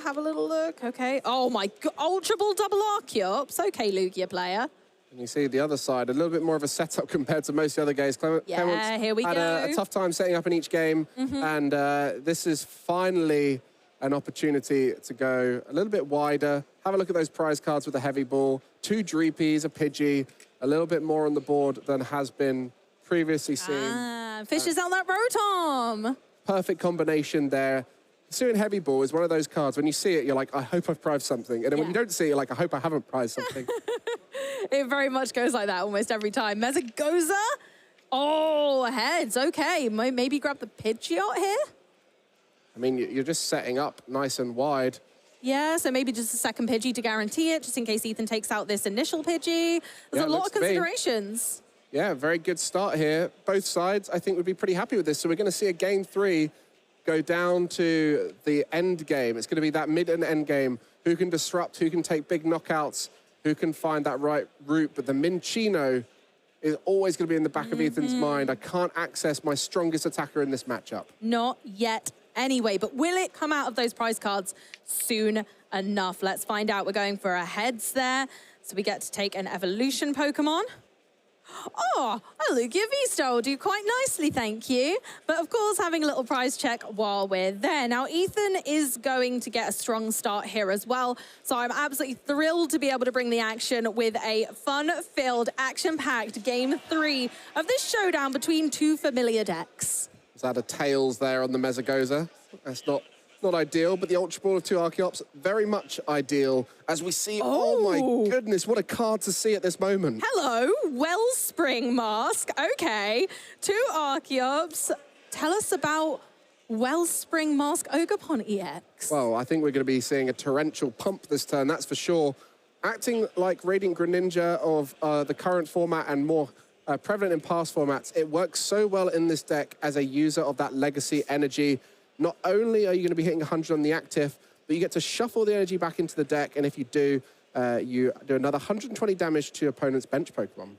have a little look. Okay. Oh my God, Ultra Ball double Archeops. Okay, Lugia player. And you see the other side, a little bit more of a setup compared to most of the other games. Clement here we had go. a tough time setting up in each game. And this is finally an opportunity to go a little bit wider. Have a look at those prize cards with a heavy ball. 2 Dreepies, a Pidgey, a little bit more on the board than has been previously seen. Fishes out that Rotom. Perfect combination there. Pursuing heavy ball is one of those cards. When you see it, you're like, I hope I've prized something. And then when you don't see it, you're like, I hope I haven't prized something. It very much goes like that almost every time. Mezagoza. Oh, heads. Okay. Maybe grab the Pidgeot here. I mean, you're just setting up nice and wide. Yeah, so maybe just a second Pidgey to guarantee it, just in case Ethan takes out this initial Pidgey. There's a lot of considerations. Yeah, very good start here. Both sides, I think, would be pretty happy with this. So we're going to see a game 3 go down to the end game. It's going to be that mid and end game. Who can disrupt, who can take big knockouts, who can find that right route. But the Minccino is always going to be in the back of Ethan's mind. I can't access my strongest attacker in this matchup. Not yet anyway, but will it come out of those prize cards soon enough? Let's find out. We're going for a heads there. So we get to take an evolution Pokemon. Oh, a Lugia V-Star will do quite nicely, thank you. But of course, having a little prize check while we're there. Now, Ethan is going to get a strong start here as well. So I'm absolutely thrilled to be able to bring the action with a fun-filled, action-packed Game 3 of this showdown between 2 familiar decks. Is that a Tails there on the Mezagoza? That's not ideal, but the Ultra Ball of 2 Archeops, very much ideal. As we see, oh my goodness, what a card to see at this moment. Hello, Wellspring Mask. Okay, 2 Archeops. Tell us about Wellspring Mask Ogerpon EX. Well, I think we're going to be seeing a torrential pump this turn, that's for sure. Acting like Radiant Greninja of the current format and more prevalent in past formats, it works so well in this deck as a user of that legacy energy. Not only are you going to be hitting 100 on the active, but you get to shuffle the energy back into the deck, and if you do, you do another 120 damage to your opponent's bench Pokemon.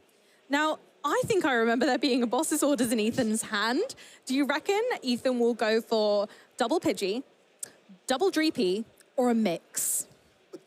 Now, I think I remember there being a boss's orders in Ethan's hand. Do you reckon Ethan will go for double Pidgey, double Dreepy, or a mix?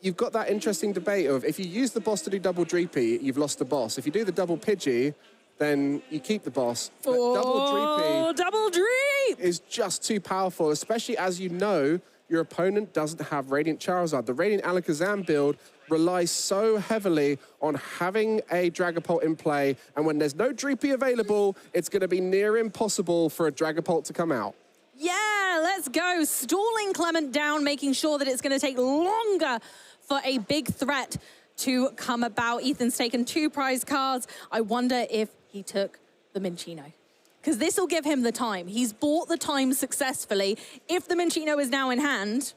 You've got that interesting debate of if you use the boss to do double Dreepy, you've lost the boss. If you do the double Pidgey, then you keep the boss. But double Dreep is just too powerful, especially as you know your opponent doesn't have Radiant Charizard. The Radiant Alakazam build relies so heavily on having a Dragapult in play, and when there's no Dreepy available, it's going to be near impossible for a Dragapult to come out. Yeah, let's go. Stalling Clement down, making sure that it's going to take longer for a big threat to come about. Ethan's taken 2 prize cards. I wonder if he took the Minccino, because this will give him the time. He's bought the time successfully. If the Minccino is now in hand,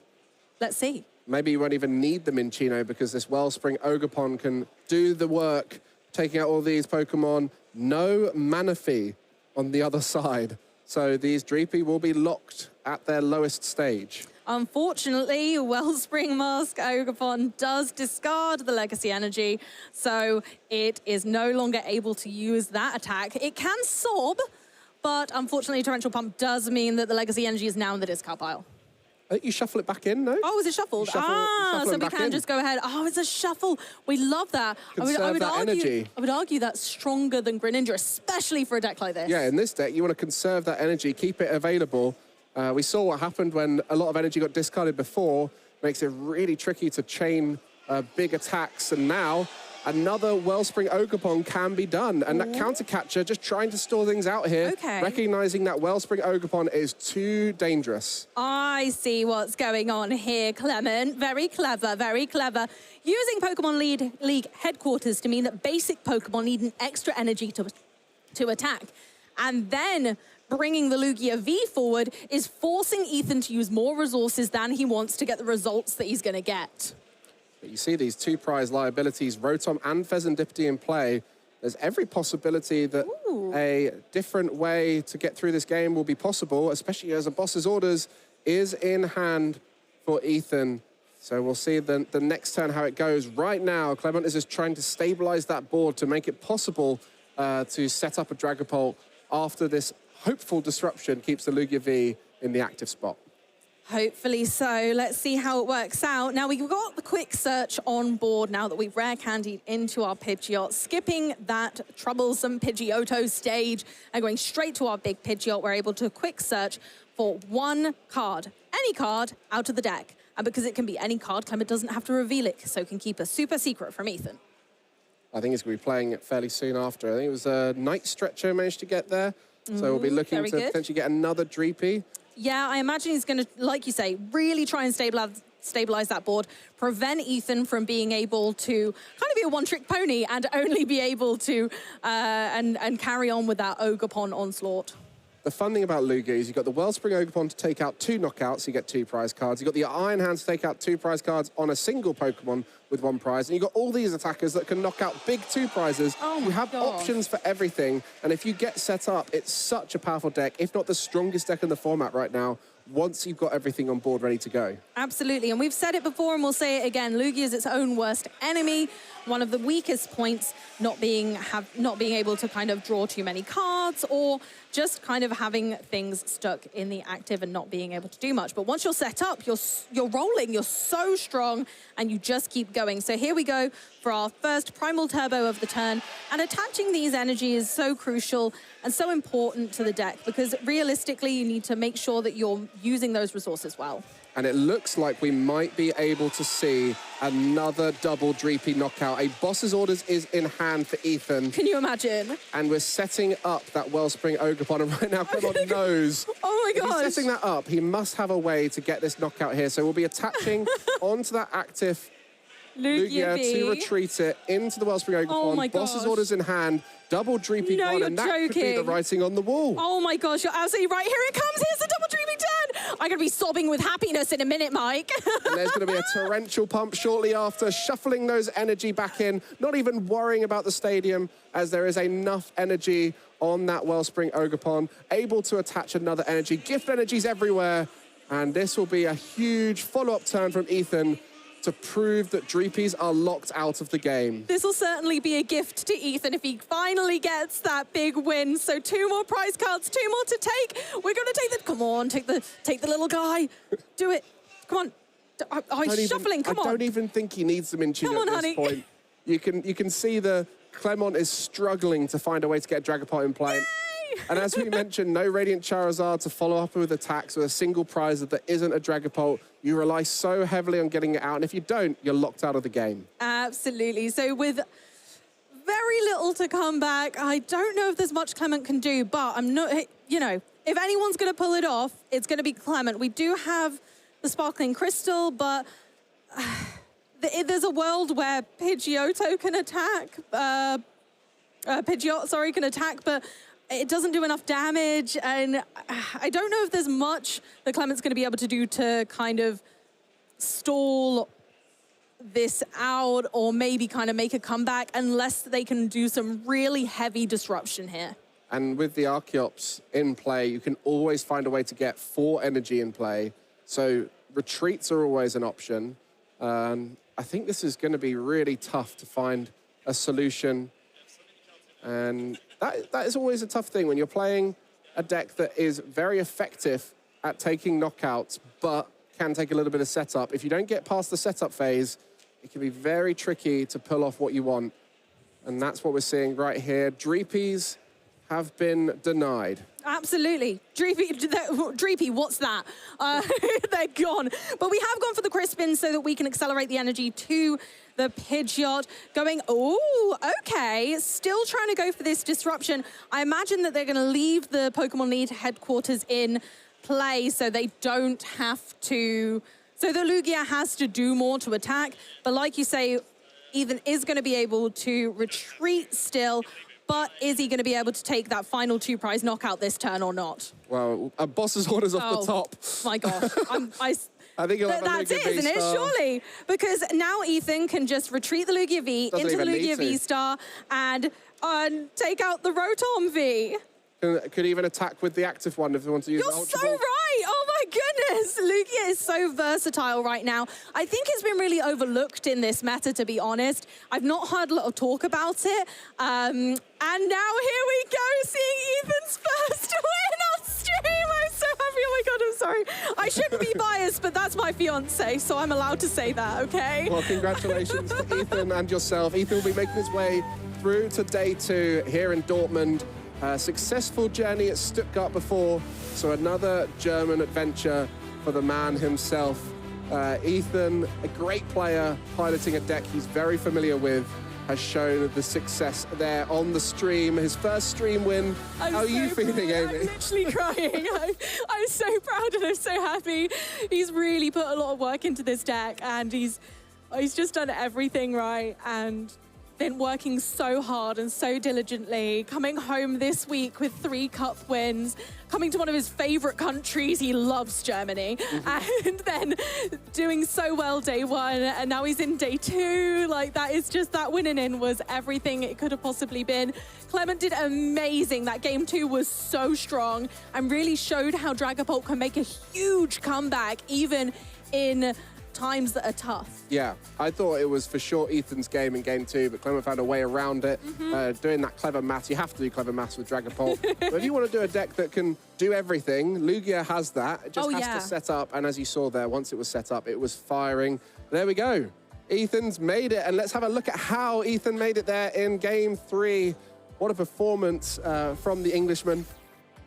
let's see. Maybe you won't even need the Minccino because this Wellspring Ogerpon can do the work, taking out all these Pokemon. No Manaphy on the other side. So these Dreepy will be locked at their lowest stage. Unfortunately, Wellspring Mask Ogerpon does discard the Legacy Energy, so it is no longer able to use that attack. It can sob, but unfortunately, Torrential Pump does mean that the Legacy Energy is now in the discard pile. I think you shuffle it back in, no? Oh, is it shuffled? Shuffle so we can just go ahead. Oh, it's a shuffle. We love that. I would argue that's stronger than Greninja, especially for a deck like this. Yeah, in this deck, you want to conserve that energy, keep it available. We saw what happened when a lot of energy got discarded before. Makes it really tricky to chain big attacks. And now another Wellspring Ogerpon can be done. And that counter catcher just trying to stall things out here, recognizing that Wellspring Ogerpon is too dangerous. I see what's going on here, Clement. Very clever, very clever. Using Pokemon League headquarters to mean that basic Pokemon need an extra energy to attack. And then bringing the Lugia V forward is forcing Ethan to use more resources than he wants to get the results that he's going to get. But you see these two prize liabilities, Rotom and Pheasantipity in play. There's every possibility that a different way to get through this game will be possible, especially as a boss's orders is in hand for Ethan. So we'll see the next turn how it goes. Right now, Clement is just trying to stabilize that board to make it possible to set up a Dragapult after this hopeful disruption keeps the Lugia V in the active spot. Hopefully so. Let's see how it works out. Now, we've got the quick search on board now that we've rare candied into our Pidgeot, skipping that troublesome Pidgeotto stage and going straight to our big Pidgeot. We're able to quick search for one card, any card, out of the deck. And because it can be any card, Clement doesn't have to reveal it, so can keep a super secret from Ethan. I think he's going to be playing it fairly soon after. I think it was a Night Stretcher managed to get there. So we'll be looking to potentially get another Dreepy. Yeah, I imagine he's going to, like you say, really try and stabilize that board, prevent Ethan from being able to kind of be a one-trick pony and only be able to and carry on with that Ogerpon onslaught. The fun thing about Lugia is you've got the Wellspring Ogerpon to take out 2 knockouts, you get 2 prize cards. You've got the Iron Hand to take out 2 prize cards on a single Pokemon with 1 prize. And you've got all these attackers that can knock out big 2 prizes. You have options for everything. And if you get set up, it's such a powerful deck, if not the strongest deck in the format right now, once you've got everything on board ready to go. Absolutely, and we've said it before and we'll say it again, Lugia is its own worst enemy. One of the weakest points, not being able to kind of draw too many cards or just kind of having things stuck in the active and not being able to do much. But once you're set up, you're rolling, you're so strong, and you just keep going. So here we go for our first Primal Turbo of the turn. And attaching these energies is so crucial and so important to the deck because realistically, you need to make sure that you're using those resources well. And it looks like we might be able to see another double Dreepy knockout. A boss's orders is in hand for Ethan. Can you imagine? And we're setting up that Wellspring Ogerpon. And right now, Clement knows. Oh my gosh. If he's setting that up, he must have a way to get this knockout here. So we'll be attaching onto that active Lugia to retreat it into the Wellspring Ogerpon. Oh my gosh. Boss's orders in hand. Double Dreepy gone, and that could be the writing on the wall. Oh my gosh, you're absolutely right. Here it comes. Here's the double Dreepy turn. I'm going to be sobbing with happiness in a minute, Mike. And there's going to be a torrential pump shortly after, shuffling those energy back in, not even worrying about the stadium, as there is enough energy on that Wellspring Ogerpon, able to attach another energy. Gift energies everywhere. And this will be a huge follow-up turn from Ethan to prove that Dreepies are locked out of the game. This will certainly be a gift to Ethan if he finally gets that big win. So 2 more prize cards, 2 more to take. We're going to take the... Come on, take the little guy. Do it. Come on. He's shuffling. Come on. I don't even think he needs them in tune at this point. You can see the Clement is struggling to find a way to get Dragapult in play. Yay! And as we mentioned, no Radiant Charizard to follow up with attacks with a single prize that isn't a Dragapult. You rely so heavily on getting it out, and if you don't, you're locked out of the game. Absolutely. So with very little to come back, I don't know if there's much Clement can do, but I'm not, you know, if anyone's going to pull it off, it's going to be Clement. We do have the Sparkling Crystal, but there's a world where Pidgeotto can attack. Pidgeot, sorry, can attack, but it doesn't do enough damage, and I don't know if there's much that Clement's going to be able to do to kind of stall this out or maybe kind of make a comeback unless they can do some really heavy disruption here. And with the Archeops in play, you can always find a way to get 4 energy in play. So retreats are always an option. I think this is going to be really tough to find a solution. And that is always a tough thing when you're playing a deck that is very effective at taking knockouts, but can take a little bit of setup. If you don't get past the setup phase, it can be very tricky to pull off what you want. And that's what we're seeing right here. Dreepies have been denied. Absolutely. Dreepy, what's that? They're gone. But we have gone for the Crispin so that we can accelerate the energy to the Pidgeot. Going, oh, okay. Still trying to go for this disruption. I imagine that they're going to leave the Pokemon Lead headquarters in play so they don't have to... So the Lugia has to do more to attack. But like you say, Ethan is going to be able to retreat still. But is he going to be able to take that final 2-prize knockout this turn or not? Well, a boss's orders off the top. My gosh. I think you'll have that's it, isn't it? Surely. Because now Ethan can just retreat the Lugia V into the Lugia V-Star and take out the Rotom V. Could even attack with the active one if they want to use the Ultra Ball. You're so right! Oh my goodness! Lugia is so versatile right now. I think it's been really overlooked in this meta, to be honest. I've not heard a lot of talk about it. And now here we go, seeing Ethan's first win on stream. I'm so happy. Oh my God, I'm sorry. I shouldn't be biased, but that's my fiance, so I'm allowed to say that, okay? Well, congratulations to Ethan and yourself. Ethan will be making his way through to day 2 here in Dortmund. Successful journey at Stuttgart before, so another German adventure for the man himself. Ethan, a great player, piloting a deck he's very familiar with, has shown the success there on the stream. His first stream win. How are you feeling, Amy? I'm literally crying. I'm so proud and I'm so happy. He's really put a lot of work into this deck, and he's just done everything right and been working so hard and so diligently, coming home this week with 3 cup wins, coming to one of his favorite countries. He loves Germany. And then doing so well day 1, and now he's in day 2. Like, that is just, that winning in was everything it could have possibly been. Clement did amazing. That game 2 was so strong and really showed how Dragapult can make a huge comeback even in times that are tough. Yeah, I thought it was for sure Ethan's game in game 2, but Clement found a way around it. Doing that clever math. You have to do clever maths with Dragapult. But if you want to do a deck that can do everything, Lugia has that. It just has to set up. And as you saw there, once it was set up, it was firing. There we go. Ethan's made it. And let's have a look at how Ethan made it there in game 3. What a performance from the Englishman.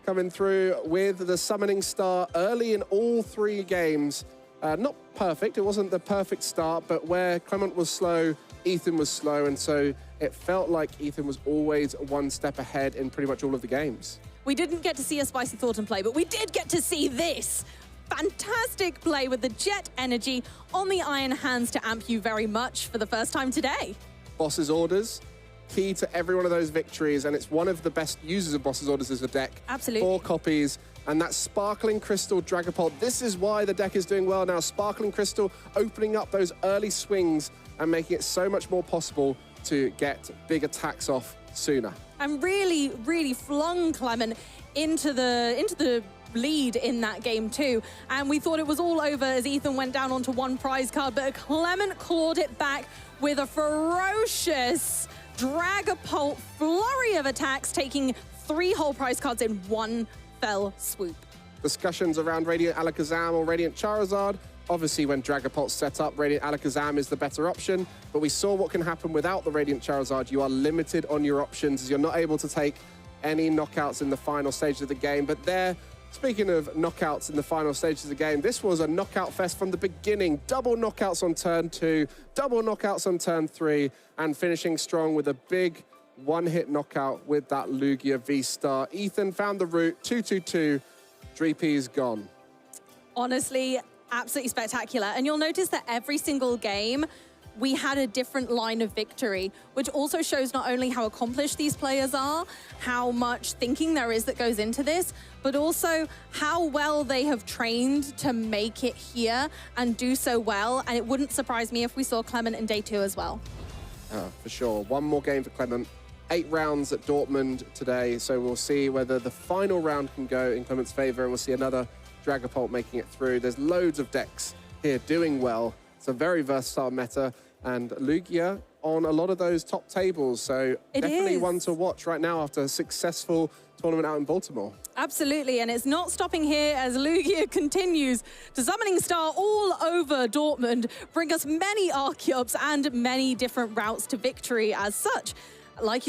Coming through with the Summoning Star early in all 3 games. Not perfect, it wasn't the perfect start, but where Clement was slow, Ethan was slow, and so it felt like Ethan was always 1 step ahead in pretty much all of the games. We didn't get to see a Spicy Thornton play, but we did get to see this. Fantastic play with the Jet Energy on the Iron Hands to amp you very much for the first time today. Boss's Orders, key to every one of those victories, and it's one of the best users of Boss's Orders as a deck. Absolutely. 4 copies. And that Sparkling Crystal Dragapult, this is why the deck is doing well now. Sparkling Crystal opening up those early swings and making it so much more possible to get big attacks off sooner. And really, really flung Clement into the lead in that game too. And we thought it was all over as Ethan went down onto 1 prize card, but Clement clawed it back with a ferocious Dragapult flurry of attacks, taking 3 whole prize cards in 1 fell swoop. Discussions around Radiant Alakazam or Radiant Charizard. Obviously, when Dragapult's set up, Radiant Alakazam is the better option, but we saw what can happen without the Radiant Charizard. You are limited on your options as you're not able to take any knockouts in the final stage of the game. But there, speaking of knockouts in the final stages of the game, this was a knockout fest from the beginning. Double knockouts on turn 2, double knockouts on turn 3, and finishing strong with a big 1-hit knockout with that Lugia V-Star. Ethan found the route, 2-2-2. Dreepy's gone. Honestly, absolutely spectacular. And you'll notice that every single game, we had a different line of victory, which also shows not only how accomplished these players are, how much thinking there is that goes into this, but also how well they have trained to make it here and do so well. And it wouldn't surprise me if we saw Clement in day 2 as well. For sure. 1 more game for Clement. 8 rounds at Dortmund today, so we'll see whether the final round can go in Clement's favor, and we'll see another Dragapult making it through. There's loads of decks here doing well. It's a very versatile meta, and Lugia on a lot of those top tables, so definitely one to watch right now after a successful tournament out in Baltimore. Absolutely, and it's not stopping here as Lugia continues to Summoning Star all over Dortmund, bring us many Archeops and many different routes to victory as such. Like you